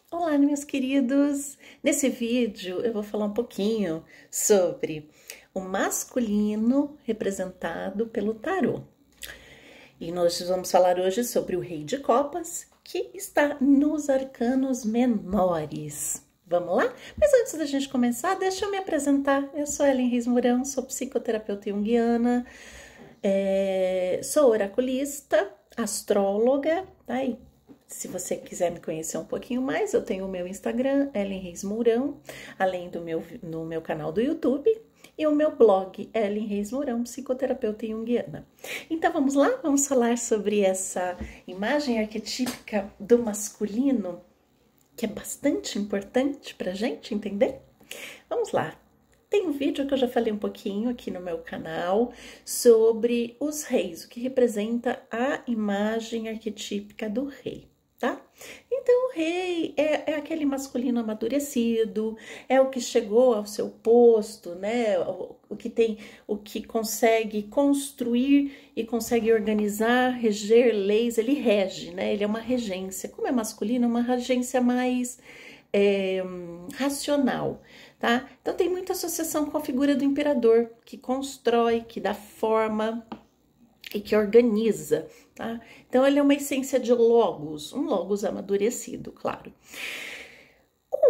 Olá, meus queridos! Nesse vídeo eu vou falar um pouquinho sobre o masculino representado pelo tarô. E nós vamos falar hoje sobre o Rei de Copas, que está nos arcanos menores. Vamos lá? Mas antes da gente começar, deixa eu me apresentar. Eu sou Ellen Reis Mourão, sou psicoterapeuta junguiana, sou oraculista, astróloga, tá? E se você quiser me conhecer um pouquinho mais, eu tenho o meu Instagram, Ellen Reis Mourão, além do meu canal do YouTube e o meu blog, Ellen Reis Mourão, psicoterapeuta junguiana. Então vamos lá, vamos falar sobre essa imagem arquetípica do masculino, que é bastante importante pra gente entender? Vamos lá. Tem um vídeo que eu já falei um pouquinho aqui no meu canal sobre os reis, o que representa a imagem arquetípica do rei, tá? Então, o rei é aquele masculino amadurecido, é o que chegou ao seu posto, né? O que consegue construir e consegue organizar, reger leis, ele rege, né? Ele é uma regência. Como é masculino, é uma regência mais racional, tá? Então tem muita associação com a figura do imperador, que constrói, que dá forma e que organiza, tá? Então ele é uma essência de logos, um logos amadurecido, claro.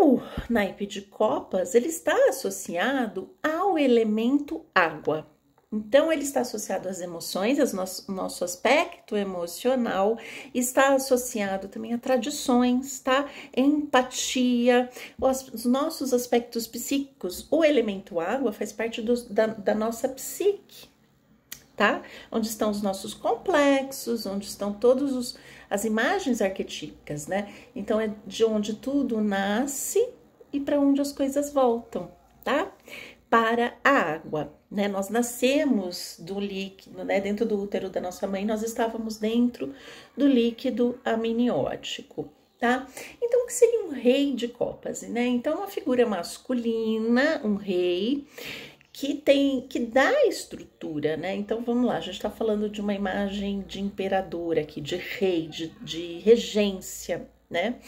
O naipe de copas, ele está associado ao elemento água. Então, ele está associado às emoções, nosso aspecto emocional, está associado também a tradições, tá? Empatia, os nossos aspectos psíquicos. O elemento água faz parte da nossa psique, tá? Onde estão os nossos complexos, onde estão todas as imagens arquetípicas, né? Então, é de onde tudo nasce e para onde as coisas voltam, tá? Para a água, né? Nós nascemos do líquido, né? Dentro do útero da nossa mãe, nós estávamos dentro do líquido amniótico, tá? Então, o que seria um rei de copas, né? Então, uma figura masculina, um rei, que dá estrutura, né? Então, vamos lá, a gente tá falando de uma imagem de imperador aqui, de rei, de regência, né?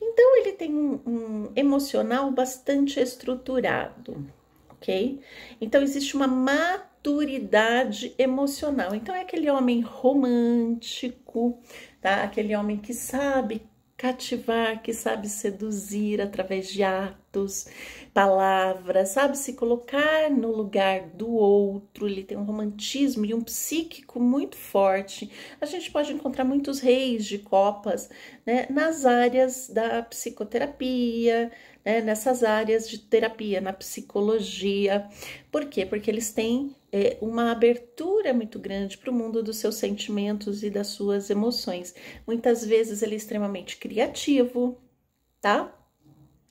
Então, ele tem um emocional bastante estruturado, ok? Então, existe uma maturidade emocional. Então, é aquele homem romântico, tá? Aquele homem que sabe cativar, que sabe seduzir através de atos, palavras, sabe se colocar no lugar do outro. Ele tem um romantismo e um psíquico muito forte. A gente pode encontrar muitos reis de copas, né, nas áreas da psicoterapia, né, nessas áreas de terapia, na psicologia. Por quê? Porque eles têm uma abertura muito grande para o mundo dos seus sentimentos e das suas emoções. Muitas vezes ele é extremamente criativo, tá?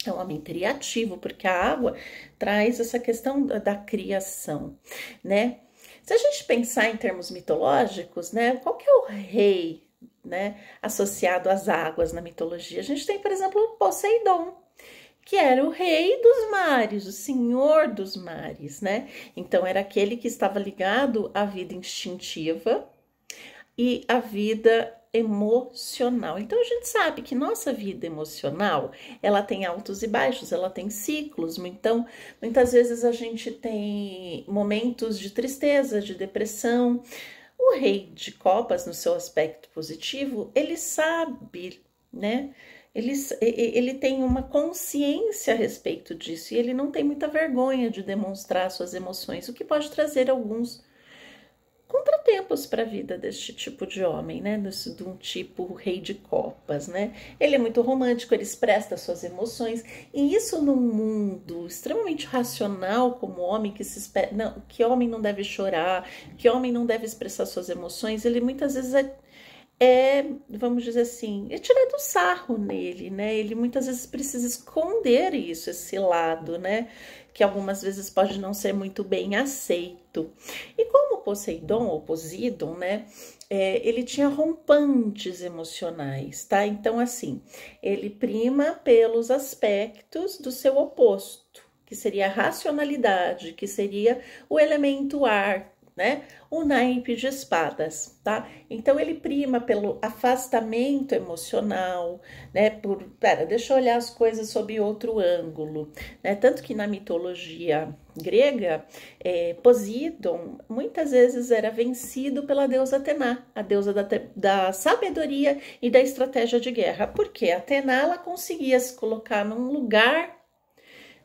É um homem criativo, porque a água traz essa questão da criação, né? Se a gente pensar em termos mitológicos, né? Qual que é o rei, né, associado às águas na mitologia? A gente tem, por exemplo, o Poseidon, que era o rei dos mares, o senhor dos mares, né? Então, era aquele que estava ligado à vida instintiva e à vida emocional. Então, a gente sabe que nossa vida emocional, ela tem altos e baixos, ela tem ciclos. Então, muitas vezes a gente tem momentos de tristeza, de depressão. O rei de copas, no seu aspecto positivo, ele sabe, né? Ele tem uma consciência a respeito disso e ele não tem muita vergonha de demonstrar suas emoções, o que pode trazer alguns contratempos para a vida deste tipo de homem, né? De um tipo rei de copas, né? Ele é muito romântico, ele expressa suas emoções, e isso num mundo extremamente racional como homem, que se espera, não, que homem não deve chorar, que homem não deve expressar suas emoções, ele muitas vezes vamos dizer assim, é tirado sarro nele, né? Ele muitas vezes precisa esconder isso, esse lado, né? Que algumas vezes pode não ser muito bem aceito. E como Poseidon, ou Poseidon, né? Ele tinha rompantes emocionais, tá? Então, assim, ele prima pelos aspectos do seu oposto, que seria a racionalidade, que seria o elemento ar, né? O naipe de espadas, tá? Então ele prima pelo afastamento emocional, né? Deixa eu olhar as coisas sob outro ângulo, né? Tanto que na mitologia grega, Poseidon muitas vezes era vencido pela deusa Atena, a deusa da sabedoria e da estratégia de guerra, porque Atena ela conseguia se colocar num lugar,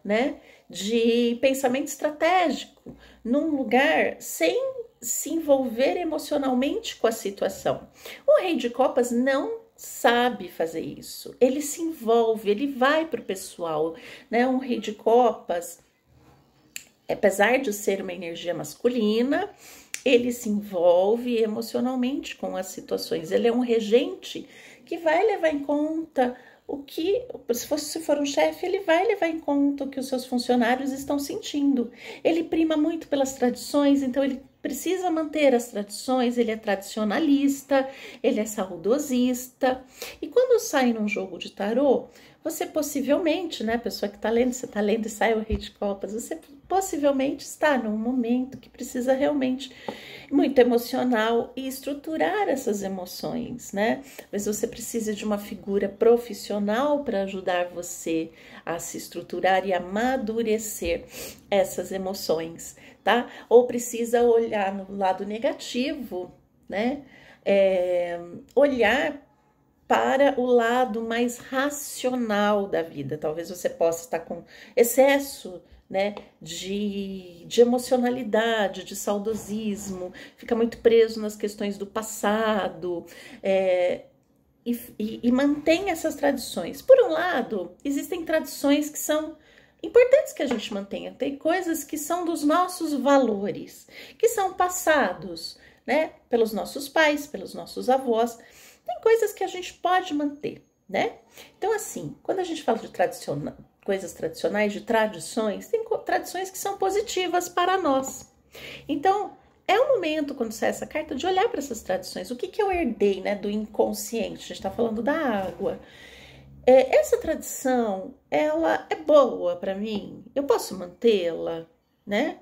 né, de pensamento estratégico, num lugar sem se envolver emocionalmente com a situação. O rei de copas não sabe fazer isso, ele se envolve, ele vai para o pessoal, né? Um rei de copas, apesar de ser uma energia masculina, ele se envolve emocionalmente com as situações, ele é um regente que vai levar em conta o que, se for um chefe, ele vai levar em conta o que os seus funcionários estão sentindo. Ele prima muito pelas tradições, então ele precisa manter as tradições, ele é tradicionalista, ele é saudosista. E quando sai num jogo de tarô, você possivelmente, né, pessoa que tá lendo, você tá lendo e sai o rei de copas, você possivelmente está num momento que precisa realmente muito emocional e estruturar essas emoções, né? Mas você precisa de uma figura profissional para ajudar você a se estruturar e amadurecer essas emoções, tá? Ou precisa olhar no lado negativo, né? Olhar para o lado mais racional da vida. Talvez você possa estar com excesso, né, de emocionalidade, de saudosismo, fica muito preso nas questões do passado, e mantém essas tradições. Por um lado, existem tradições que são importantes que a gente mantenha, tem coisas que são dos nossos valores, que são passados, né, pelos nossos pais, pelos nossos avós, tem coisas que a gente pode manter, né? Então, assim, quando a gente fala de coisas tradicionais, de tradições, tem tradições que são positivas para nós. Então, é um momento, quando sai essa carta, de olhar para essas tradições. O que eu herdei, né, do inconsciente? A gente está falando da água. Essa tradição, ela é boa para mim? Eu posso mantê-la, né?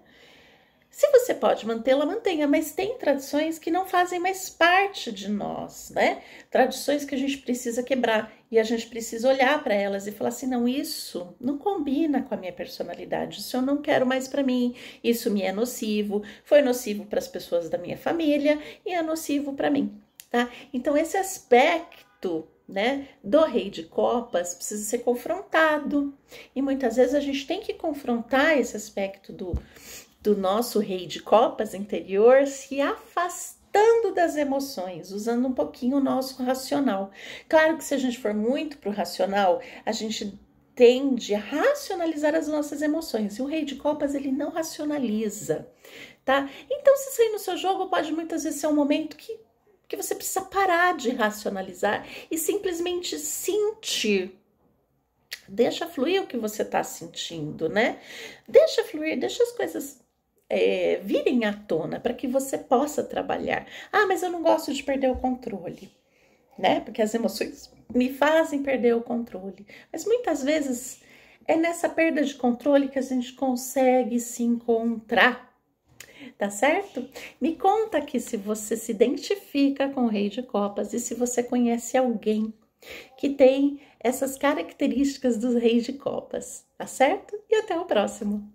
Se você pode mantê-la, mantenha, mas tem tradições que não fazem mais parte de nós, né? Tradições que a gente precisa quebrar e a gente precisa olhar para elas e falar assim, não, isso não combina com a minha personalidade, isso eu não quero mais para mim, isso me é nocivo, foi nocivo para as pessoas da minha família e é nocivo para mim, tá? Então esse aspecto, né, do rei de copas precisa ser confrontado e muitas vezes a gente tem que confrontar esse aspecto do nosso rei de copas interior, se afastando das emoções, usando um pouquinho o nosso racional. Claro que se a gente for muito pro racional, a gente tende a racionalizar as nossas emoções. E o rei de copas, ele não racionaliza, tá? Então, se sair no seu jogo, pode muitas vezes ser um momento que você precisa parar de racionalizar e simplesmente sentir. Deixa fluir o que você tá sentindo, né? Deixa fluir, deixa as coisas virem à tona para que você possa trabalhar. Ah, mas eu não gosto de perder o controle, né? Porque as emoções me fazem perder o controle. Mas muitas vezes é nessa perda de controle que a gente consegue se encontrar, tá certo? Me conta aqui se você se identifica com o Rei de Copas e se você conhece alguém que tem essas características do Rei de Copas, tá certo? E até o próximo!